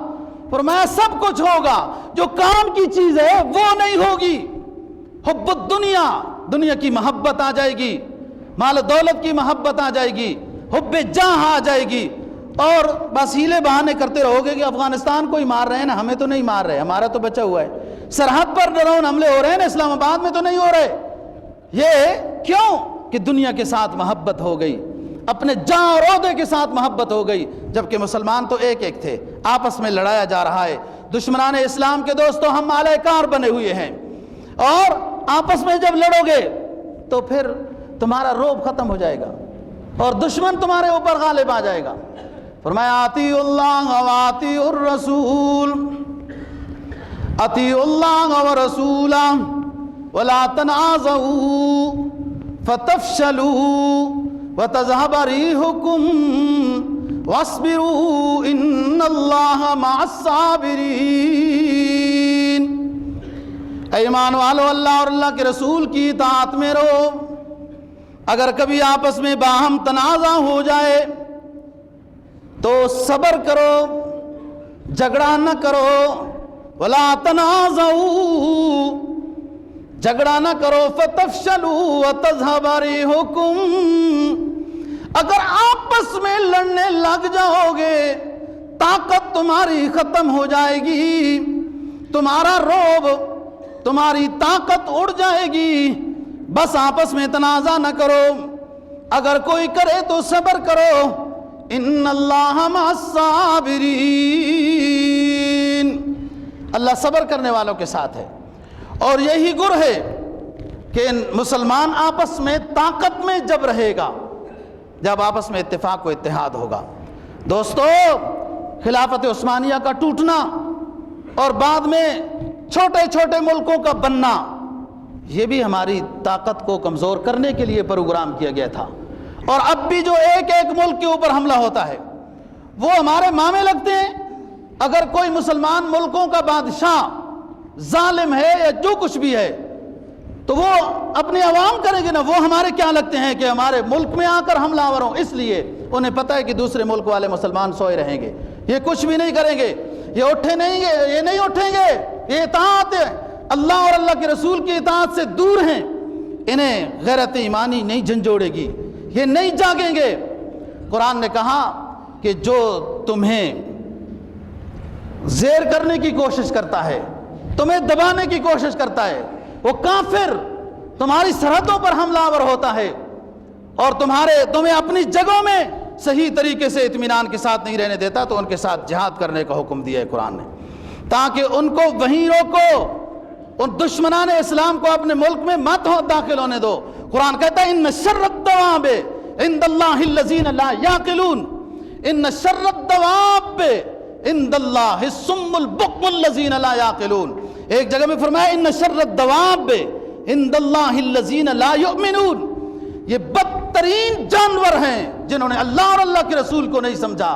فرمایا سب کچھ ہوگا، جو کام کی چیز ہے وہ نہیں ہوگی۔ حب الدنیا، دنیا کی محبت آ جائے گی، مال و دولت کی محبت آ جائے گی، حب جاہ آ جائے گی، اور بس ہیلے بہانے کرتے رہو گے کہ افغانستان کو ہی مار رہے ہیں نا، ہمیں تو نہیں مار رہے، ہمارا تو بچا ہوا ہے، سرحد پر ڈرون حملے ہو رہے ہیں نا، اسلام آباد میں تو نہیں ہو رہے۔ یہ کیوں کہ دنیا کے ساتھ محبت ہو گئی، اپنے جاں اور عہدے کے ساتھ محبت ہو گئی، جبکہ مسلمان تو ایک ایک تھے، آپس میں لڑایا جا رہا ہے۔ دشمنان اسلام کے دوستوں ہم مالے کار بنے ہوئے ہیں، اور آپس میں جب لڑو گے تو پھر تمہارا روب ختم ہو جائے گا اور دشمن تمہارے اوپر غالب آ جائے گا۔ فرمایا اطیعوا اللہ و اطیعوا الرسول، اطیعوا اللہ ورسولہ ولا تنازعوا فتفشلوا وتذهب ريحكم واصبروا ان اللہ مع الصابرین۔ اے ایمان والو اللہ اور اللہ کے رسول کی اطاعت میں رہو، اگر کبھی آپس میں باہم تنازع ہو جائے تو صبر کرو، جھگڑا نہ کرو، ولا تنازعوا، جھگڑا نہ کرو، فتفشلوا وتذهب ريحكم، اگر آپس میں لڑنے لگ جاؤ گے طاقت تمہاری ختم ہو جائے گی، تمہارا رعب، تمہاری طاقت اڑ جائے گی، بس آپس میں تنازع نہ کرو، اگر کوئی کرے تو صبر کرو، ان اللہ مع الصابرین، اللہ صبر کرنے والوں کے ساتھ ہے۔ اور یہی گر ہے کہ مسلمان آپس میں طاقت میں جب رہے گا، جب آپس میں اتفاق و اتحاد ہوگا۔ دوستو، خلافت عثمانیہ کا ٹوٹنا اور بعد میں چھوٹے چھوٹے ملکوں کا بننا، یہ بھی ہماری طاقت کو کمزور کرنے کے لیے پروگرام کیا گیا تھا، اور اب بھی جو ایک ایک ملک کے اوپر حملہ ہوتا ہے وہ ہمارے مامے لگتے ہیں۔ اگر کوئی مسلمان ملکوں کا بادشاہ ظالم ہے یا جو کچھ بھی ہے تو وہ اپنے عوام کریں گے نا، وہ ہمارے کیا لگتے ہیں کہ ہمارے ملک میں آ کر حملہ آور ہوں، اس لیے انہیں پتہ ہے کہ دوسرے ملک والے مسلمان سوئے رہیں گے، یہ کچھ بھی نہیں کریں گے، یہ اٹھے نہیں گے، یہ نہیں اٹھیں گے، یہ اطاعت ہے، اللہ اور اللہ کے رسول کی اطاعت سے دور ہیں، انہیں غیرت ایمانی نہیں جھنجھوڑے گی، یہ نہیں جاگیں گے۔ قرآن نے کہا کہ جو تمہیں زیر کرنے کی کوشش کرتا ہے، تمہیں دبانے کی کوشش کرتا ہے، وہ کافر تمہاری سرحدوں پر حملہ آور ہوتا ہے اور تمہیں اپنی جگہوں میں صحیح طریقے سے اطمینان کے ساتھ نہیں رہنے دیتا، تو ان کے ساتھ جہاد کرنے کا حکم دیا ہے قرآن نے، تاکہ ان کو وہیں روکو، ان دشمنان اسلام کو اپنے ملک میں مت داخل ہونے دو۔ قرآن کہتا ہے ان شر الدواب عند اللہ الذین لا یعقلون، ان شر الدواب عند اللہ الصم البکم الذین لا یعقلون۔ ایک جگہ میں فرمایا ان شر الدواب عند اللہ الذین لا یؤمنون، یہ بدترین جانور ہیں جنہوں نے اللہ اور اللہ کے رسول کو نہیں سمجھا۔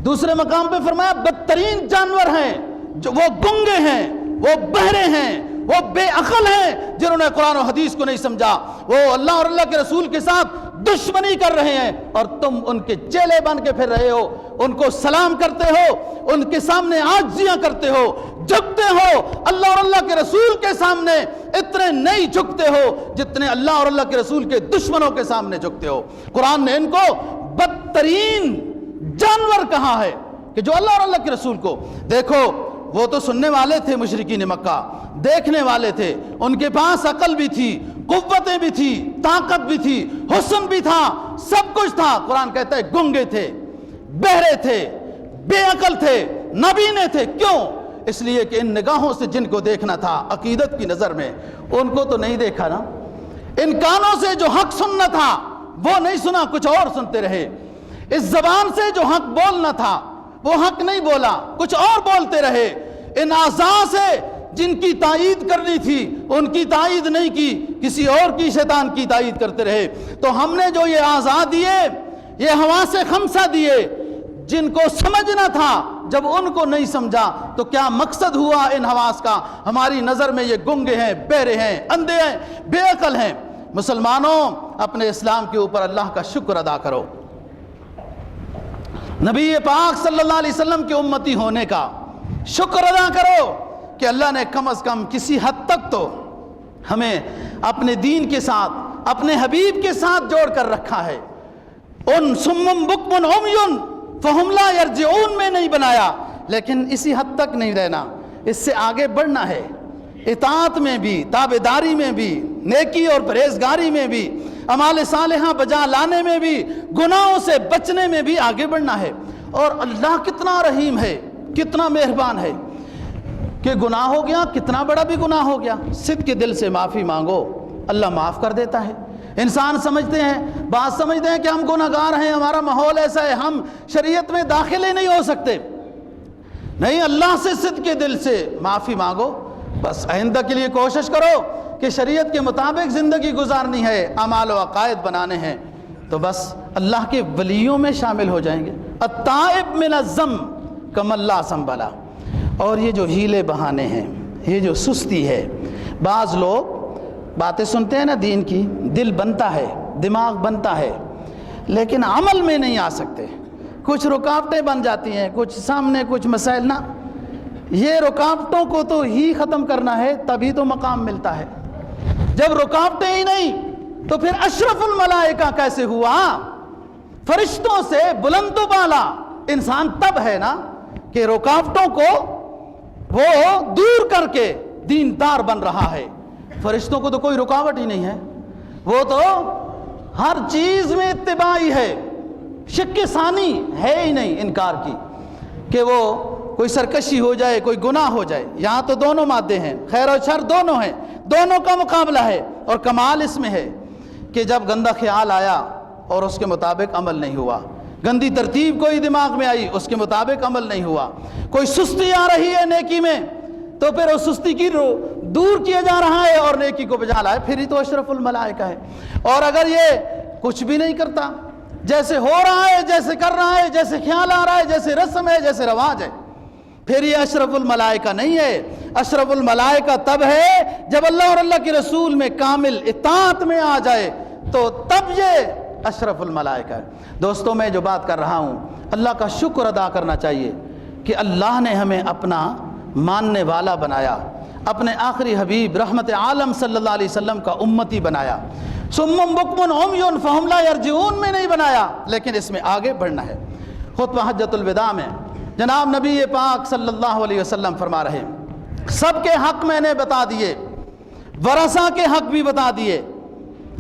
دوسرے مقام پہ فرمایا بدترین جانور ہیں جو وہ گنگے ہیں، وہ بہرے ہیں، وہ بے عقل ہیں، جنہوں نے قرآن و حدیث کو نہیں سمجھا، وہ اللہ اور اللہ کے رسول کے ساتھ دشمنی کر رہے ہیں اور تم ان کے چیلے بن کے پھر رہے ہو، ان کو سلام کرتے ہو، ان کے سامنے عاجزیاں کرتے ہو، جھکتے ہو، اللہ اور اللہ کے رسول کے سامنے اتنے نہیں جھکتے ہو جتنے اللہ اور اللہ کے رسول کے دشمنوں کے سامنے جھکتے ہو۔ قرآن نے ان کو بدترین جانور کہا ہے کہ جو اللہ اور اللہ کے رسول کو، دیکھو وہ تو سننے والے تھے، مشرکین مکہ دیکھنے والے تھے، ان کے پاس عقل بھی تھی، قوتیں بھی تھی، طاقت بھی تھی، حسن بھی تھا، سب کچھ تھا۔ قرآن کہتا ہے گنگے تھے، بہرے تھے، بے عقل تھے، نابینے تھے۔ کیوں؟ اس لیے کہ ان نگاہوں سے جن کو دیکھنا تھا عقیدت کی نظر میں، ان کو تو نہیں دیکھا نا، ان کانوں سے جو حق سننا تھا وہ نہیں سنا، کچھ اور سنتے رہے، اس زبان سے جو حق بولنا تھا وہ حق نہیں بولا، کچھ اور بولتے رہے، ان اعضاء سے جن کی تائید کرنی تھی ان کی تائید نہیں کی، کسی اور کی شیطان کی تائید کرتے رہے۔ تو ہم نے جو یہ اعضاء دیے، یہ حواس خمسہ دیے، جن کو سمجھنا تھا جب ان کو نہیں سمجھا تو کیا مقصد ہوا ان حواس کا؟ ہماری نظر میں یہ گنگے ہیں، بہرے ہیں، اندھے ہیں، بے عقل ہیں۔ مسلمانوں، اپنے اسلام کے اوپر اللہ کا شکر ادا کرو، نبی پاک صلی اللہ علیہ وسلم کے امتی ہونے کا شکر ادا کرو کہ اللہ نے کم از کم کسی حد تک تو ہمیں اپنے دین کے ساتھ، اپنے حبیب کے ساتھ جوڑ کر رکھا ہے۔ ان سمم بکمن عمیٌ فہم لا یرجعون میں نہیں بنایا، لیکن اسی حد تک نہیں رہنا، اس سے آگے بڑھنا ہے، اطاعت میں بھی، تابعداری میں بھی، نیکی اور پرہیزگاری میں بھی، اعمال صالحہ بجا لانے میں بھی، گناہوں سے بچنے میں بھی آگے بڑھنا ہے۔ اور اللہ کتنا رحیم ہے، کتنا مہربان ہے کہ گناہ ہو گیا، کتنا بڑا بھی گناہ ہو گیا، صدق کے دل سے معافی مانگو، اللہ معاف کر دیتا ہے۔ انسان سمجھتے ہیں، بعض سمجھتے ہیں کہ ہم گناہگار ہیں، ہمارا ماحول ایسا ہے، ہم شریعت میں داخل ہی نہیں ہو سکتے۔ نہیں، اللہ سے صدق کے دل سے معافی مانگو، بس آئندہ کے لیے کوشش کرو کہ شریعت کے مطابق زندگی گزارنی ہے، اعمال و عقائد بنانے ہیں، تو بس اللہ کے ولیوں میں شامل ہو جائیں گے۔ التائب من الذنب کمن لا ذنب لہ۔ اور یہ جو ہیلے بہانے ہیں، یہ جو سستی ہے، بعض لوگ باتیں سنتے ہیں نا دین کی، دل بنتا ہے، دماغ بنتا ہے، لیکن عمل میں نہیں آ سکتے، کچھ رکاوٹیں بن جاتی ہیں، کچھ سامنے کچھ مسائل نا، یہ رکاوٹوں کو تو ہی ختم کرنا ہے، تبھی تو مقام ملتا ہے۔ جب رکاوٹیں ہی نہیں تو پھر اشرف الملائکہ کیسے ہوا؟ فرشتوں سے بلند و بالا انسان تب ہے نا کہ رکاوٹوں کو وہ دور کر کے دیندار بن رہا ہے۔ فرشتوں کو تو کوئی رکاوٹ ہی نہیں ہے، وہ تو ہر چیز میں اتباعی ہے، شک ثانی ہے ہی نہیں انکار کی کہ وہ کوئی سرکشی ہو جائے، کوئی گناہ ہو جائے۔ یہاں تو دونوں مادے ہیں، خیر و شر دونوں ہیں، دونوں کا مقابلہ ہے، اور کمال اس میں ہے کہ جب گندا خیال آیا اور اس کے مطابق عمل نہیں ہوا، گندی ترتیب کوئی دماغ میں آئی، اس کے مطابق عمل نہیں ہوا، کوئی سستی آ رہی ہے نیکی میں تو پھر اس سستی کی دور کیا جا رہا ہے اور نیکی کو بجا لایا، پھر ہی تو اشرف الملائکہ ہے۔ اور اگر یہ کچھ بھی نہیں کرتا، جیسے ہو رہا ہے، جیسے کر رہا ہے، جیسے خیال آ رہا ہے، جیسے رسم ہے، جیسے رواج ہے، پھر یہ اشرف الملائکہ نہیں ہے۔ اشرف الملائکہ تب ہے جب اللہ اور اللہ کے رسول میں کامل اطاعت میں آ جائے، تو تب یہ اشرف الملائکہ ہے۔ دوستوں، میں جو بات کر رہا ہوں، اللہ کا شکر ادا کرنا چاہیے کہ اللہ نے ہمیں اپنا ماننے والا بنایا، اپنے آخری حبیب رحمت عالم صلی اللہ علیہ وسلم کا امتی بنایا، صم بکم عمی فہم لا یرجعون میں نہیں بنایا، لیکن اس میں آگے بڑھنا ہے۔ خطبہ حجۃ الوداع میں جناب نبی پاک صلی اللہ علیہ وسلم فرما رہے ہیں، سب کے حق میں نے بتا دیے، ورثہ کے حق بھی بتا دیے۔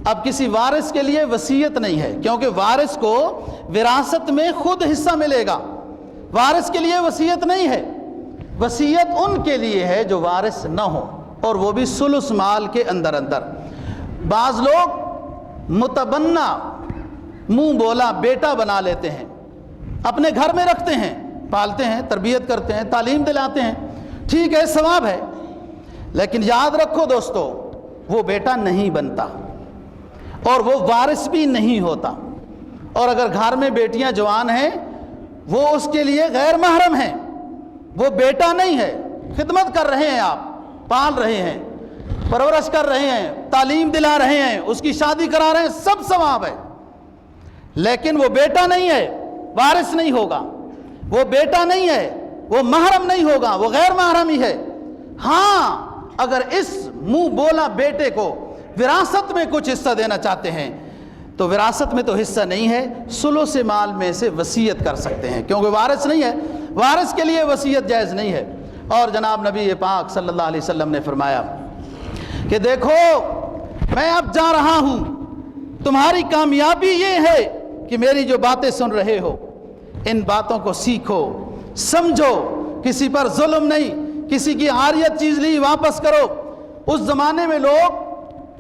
اب کسی وارث کے لیے وصیت نہیں ہے، کیونکہ وارث کو وراثت میں خود حصہ ملے گا، وارث کے لیے وصیت نہیں ہے۔ وصیت ان کے لیے ہے جو وارث نہ ہو، اور وہ بھی ثلث مال کے اندر اندر۔ بعض لوگ متبنہ منہ بولا بیٹا بنا لیتے ہیں، اپنے گھر میں رکھتے ہیں، پالتے ہیں، تربیت کرتے ہیں، تعلیم دلاتے ہیں، ٹھیک ہے، ثواب ہے، لیکن یاد رکھو دوستو، وہ بیٹا نہیں بنتا اور وہ وارث بھی نہیں ہوتا۔ اور اگر گھر میں بیٹیاں جوان ہیں، وہ اس کے لیے غیر محرم ہیں، وہ بیٹا نہیں ہے، خدمت کر رہے ہیں، آپ پال رہے ہیں، پرورش کر رہے ہیں، تعلیم دلا رہے ہیں، اس کی شادی کرا رہے ہیں، سب ثواب ہے، لیکن وہ بیٹا نہیں ہے، وارث نہیں ہوگا، وہ بیٹا نہیں ہے، وہ محرم نہیں ہوگا، وہ غیر محرم ہی ہے۔ ہاں، اگر اس منہ بولا بیٹے کو وراثت میں کچھ حصہ دینا چاہتے ہیں تو وراثت میں تو حصہ نہیں ہے، ثلث مال میں سے وصیت کر سکتے ہیں، کیونکہ وارث نہیں ہے، وارث کے لیے وصیت جائز نہیں ہے۔ اور جناب نبی پاک صلی اللہ علیہ وسلم نے فرمایا کہ دیکھو، میں اب جا رہا ہوں، تمہاری کامیابی یہ ہے کہ میری جو باتیں سن رہے ہو، ان باتوں کو سیکھو، سمجھو، کسی پر ظلم نہیں، کسی کی عاریت چیز لی واپس کرو۔ اس زمانے میں لوگ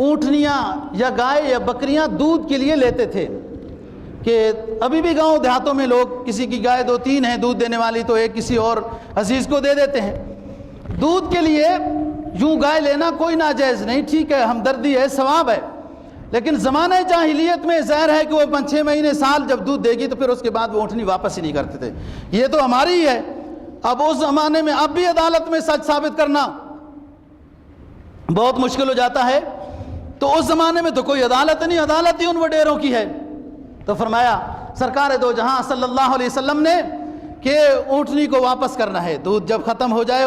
اونٹنیاں یا گائے یا بکریاں دودھ کے لیے لیتے تھے، کہ ابھی بھی گاؤں دیہاتوں میں لوگ، کسی کی گائے 2-3 ہیں دودھ دینے والی، تو ایک کسی اور عزیز کو دے دیتے ہیں دودھ کے لیے۔ یوں گائے لینا کوئی ناجائز نہیں، ٹھیک ہے، ہمدردی ہے، ثواب ہے، لیکن زمانہ جاہلیت میں ظاہر ہے کہ وہ 5-6 مہینے سال جب دودھ دے گی تو پھر اس کے بعد وہ اونٹنی واپس ہی نہیں کرتے تھے۔ یہ تو ہماری ہی ہے۔ اب اس زمانے میں اب بھی عدالت میں سچ ثابت کرنا بہت مشکل ہو جاتا ہے، تو اس زمانے میں تو کوئی عدالت نہیں، عدالت ہی ان وڈیروں کی ہے۔ تو فرمایا سرکار دو جہاں صلی اللہ علیہ وسلم نے کہ اونٹنی کو واپس کرنا ہے، دودھ جب ختم ہو جائے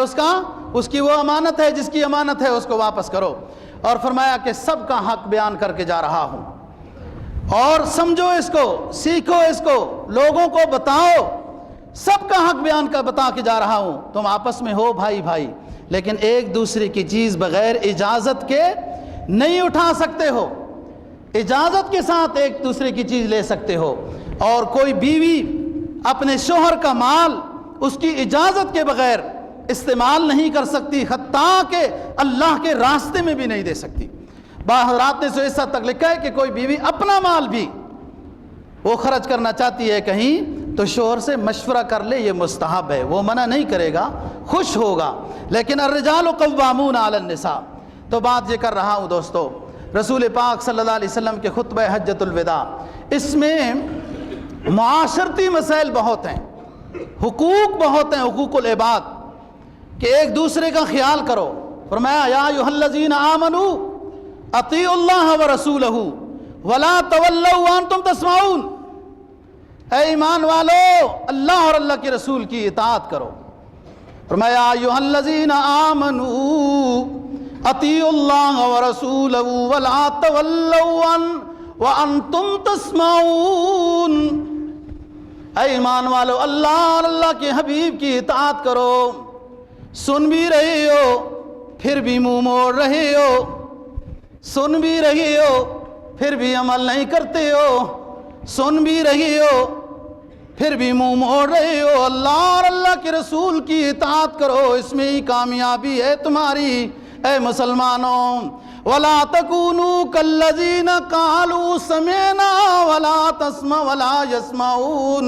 اس کی وہ امانت ہے، جس کی امانت ہے اس کو واپس کرو۔ اور فرمایا کہ سب کا حق بیان کر کے جا رہا ہوں، اور سمجھو اس کو، سیکھو اس کو، لوگوں کو بتاؤ، سب کا حق بیان کر بتا کے جا رہا ہوں۔ تم آپس میں ہو بھائی بھائی، لیکن ایک دوسرے کی چیز بغیر اجازت کے نہیں اٹھا سکتے ہو، اجازت کے ساتھ ایک دوسرے کی چیز لے سکتے ہو۔ اور کوئی بیوی اپنے شوہر کا مال اس کی اجازت کے بغیر استعمال نہیں کر سکتی، حتیٰ کہ اللہ کے راستے میں بھی نہیں دے سکتی۔ حضرات نے اس حد تک لکھا ہے کہ کوئی بیوی اپنا مال بھی وہ خرچ کرنا چاہتی ہے کہیں تو شوہر سے مشورہ کر لے، یہ مستحب ہے، وہ منع نہیں کرے گا، خوش ہوگا۔ لیکن الرجال قوامون علی النساء، تو بات یہ کر رہا ہوں دوستو، رسول پاک صلی اللہ علیہ وسلم کے خطبہ حجۃ الوداع، اس میں معاشرتی مسائل بہت ہیں، حقوق بہت ہیں، حقوق العباد، کہ ایک دوسرے کا خیال کرو۔ فرمایا یا ایھا الذین آمنوا اطیعوا اللہ ورسولہ ولا تولوا وانتم تسمعون، اے ایمان والو اللہ اور اللہ کے رسول کی اطاعت کرو۔ فرمایا یا ایھا الذین آمنوا اطیعوا اللہ ورسولہ ولا تولوا وانتم تسمعون، اے ایمان والو اللہ اور اللہ کے حبیب کی اطاعت کرو، سن بھی رہے ہو پھر بھی منہ موڑ رہے ہو، سن بھی رہے ہو پھر بھی عمل نہیں کرتے ہو، سن بھی رہے ہو پھر بھی منہ موڑ رہے ہو۔ اللہ اور اللہ کے رسول کی اطاعت کرو، اس میں ہی کامیابی ہے تمہاری اے مسلمانوں۔ وَلَا تَكُونُوا كَالَّذِينَ قَالُوا سَمِعْنَا وَلَا تَسْمَعُوا وَلَا يَسْمَعُونَ،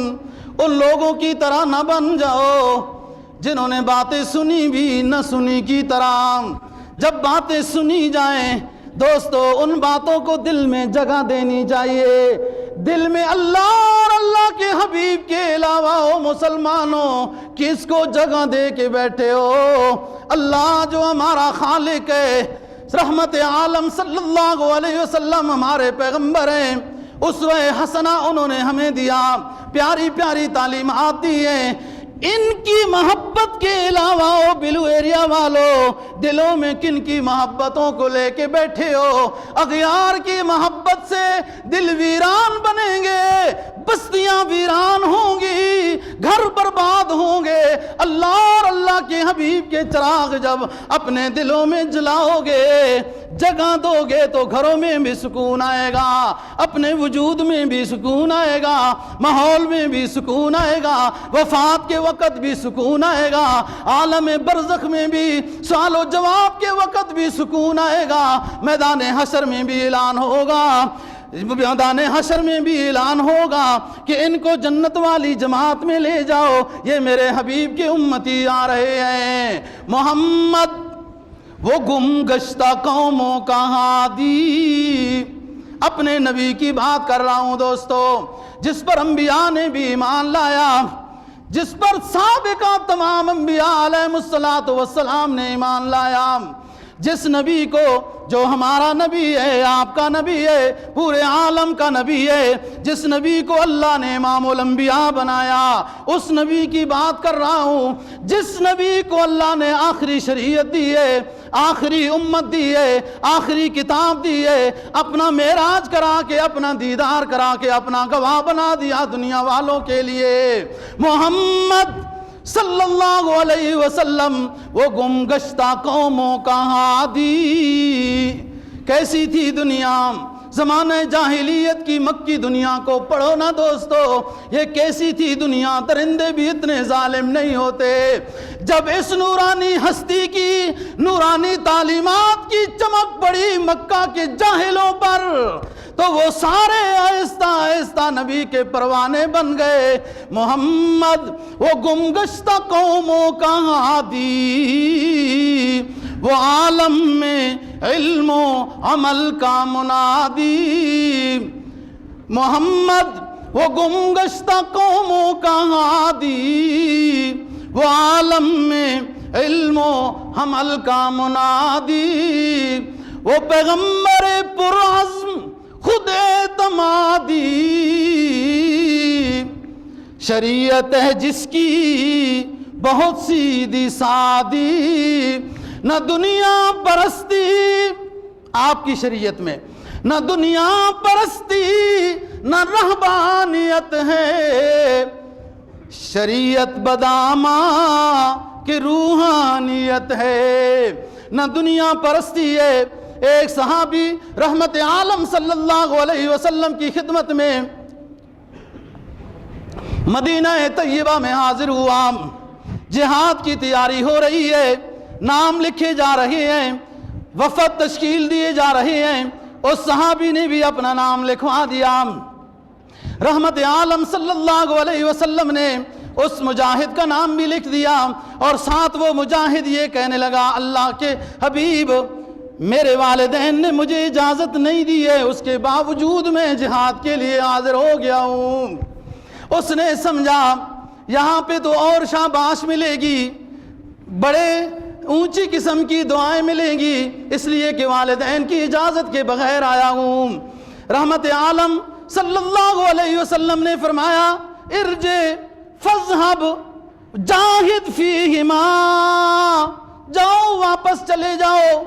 ان لوگوں کی طرح نہ بن جاؤ جنہوں نے باتیں سنی بھی نہ سنی کی طرح۔ جب باتیں سنی جائیں دوستو ان باتوں کو دل میں جگہ دینی چاہیے، دل میں اللہ اور اللہ کے حبیب کے علاوہ ہو مسلمانوں کس کو جگہ دے کے بیٹھے ہو؟ اللہ جو ہمارا خالق ہے، رحمت عالم صلی اللہ علیہ وسلم ہمارے پیغمبر ہیں، اسوہ حسنہ انہوں نے ہمیں دیا، پیاری پیاری تعلیمات دی ہیں، ان کی محبت کے علاوہ ہو بلو ایریا والو دلوں میں کن کی محبتوں کو لے کے بیٹھے ہو؟ اغیار کی محبت سے دل ویران بنیں گے، بستیاں ویران ہوں گی، گھر برباد ہوں گے۔ اللہ اور اللہ کے حبیب کے چراغ جب اپنے دلوں میں جلاؤ گے، جگہ دو گے تو گھروں میں بھی سکون آئے گا، اپنے وجود میں بھی سکون آئے گا، ماحول میں بھی سکون آئے گا، وفات کے وقت بھی سکون آئے گا، عالم برزخ میں بھی سوال و جواب کے وقت بھی سکون آئے گا، میدان حشر میں بھی اعلان ہوگا، میدان حشر میں بھی اعلان ہوگا کہ ان کو جنت والی جماعت میں لے جاؤ، یہ میرے حبیب کے امتی آ رہے ہیں۔ محمد وہ گم گشتہ قوموں کا ہادی، اپنے نبی کی بات کر رہا ہوں دوستو، جس پر انبیاء نے بھی ایمان لایا، جس پر سابقہ تمام انبیاء علیہ السلام نے ایمان لایا، جس نبی کو جو ہمارا نبی ہے، آپ کا نبی ہے، پورے عالم کا نبی ہے، جس نبی کو اللہ نے امام الانبیاء بنایا، اس نبی کی بات کر رہا ہوں، جس نبی کو اللہ نے آخری شریعت دی ہے، آخری امت دی ہے، آخری کتاب دی ہے، اپنا معراج کرا کے، اپنا دیدار کرا کے، اپنا گواہ بنا دیا دنیا والوں کے لیے۔ محمد صلی اللہ علیہ وسلم وہ گم گشتہ قوموں کا ہادی۔ کیسی تھی دنیا زمانہ جاہلیت کی مکی دنیا کو پڑھو نا دوستو، یہ کیسی تھی دنیا، درندے بھی اتنے ظالم نہیں ہوتے۔ جب اس نورانی ہستی کی نورانی تعلیمات کی چمک پڑی مکہ کے جاہلوں پر تو وہ سارے آہستہ آہستہ نبی کے پروانے بن گئے۔ محمد وہ گم گشتہ قوموں کا ہادی، وہ عالم میں علم و عمل کا منادی۔ محمد وہ گم گشتہ قوموں کا ہادی، وہ عالم میں علم و عمل کا منادی۔ وہ پیغمبر پرعزم خود اعتمادی، شریعت ہے جس کی بہت سیدھی سادی، نہ دنیا پرستی آپ کی شریعت میں، نہ دنیا پرستی نہ رہبانیت ہے، شریعت بدامہ کہ روحانیت ہے، نہ دنیا پرستی ہے۔ ایک صحابی رحمت عالم صلی اللہ علیہ وسلم کی خدمت میں مدینہ طیبہ میں حاضر ہوا، جہاد کی تیاری ہو رہی ہے، نام لکھے جا رہے ہیں، وفد تشکیل دیے جا رہے ہیں، اس صحابی نے بھی اپنا نام لکھوا دیا۔ رحمت عالم صلی اللہ علیہ وسلم نے اس مجاہد کا نام بھی لکھ دیا، اور ساتھ وہ مجاہد یہ کہنے لگا، اللہ کے حبیب میرے والدین نے مجھے اجازت نہیں دی ہے، اس کے باوجود میں جہاد کے لیے حاضر ہو گیا ہوں۔ اس نے سمجھا یہاں پہ تو اور شاباش ملے گی، بڑے اونچی قسم کی دعائیں ملیں گی، اس لیے کہ والدین کی اجازت کے بغیر آیا ہوں۔ رحمت عالم صلی اللہ علیہ وسلم نے فرمایا ارجع فاذهب جاہد فیہما، جاؤ واپس چلے جاؤ،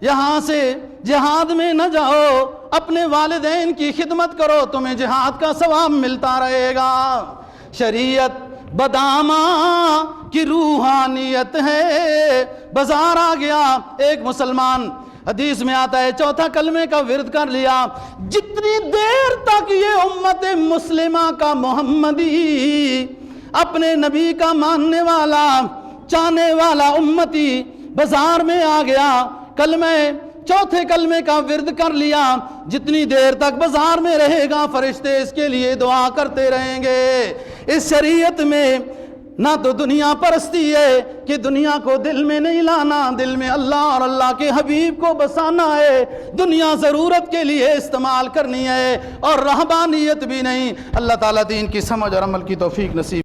یہاں سے جہاد میں نہ جاؤ، اپنے والدین کی خدمت کرو، تمہیں جہاد کا ثواب ملتا رہے گا۔ شریعت بدامہ کی روحانیت ہے۔ بازار آ گیا ایک مسلمان، حدیث میں آتا ہے چوتھا کلمے کا ورد کر لیا، جتنی دیر تک یہ امت مسلمہ کا محمدی، اپنے نبی کا ماننے والا چاہنے والا امتی بازار میں آ گیا، چوتھے کلمے کا ورد کر لیا، جتنی دیر تک بازار میں رہے گا فرشتے اس کے لیے دعا کرتے رہیں گے۔ اس شریعت میں نہ تو دنیا پرستی ہے کہ دنیا کو دل میں نہیں لانا، دل میں اللہ اور اللہ کے حبیب کو بسانا ہے، دنیا ضرورت کے لیے استعمال کرنی ہے، اور رہبانیت بھی نہیں۔ اللہ تعالیٰ دین کی سمجھ اور عمل کی توفیق نصیب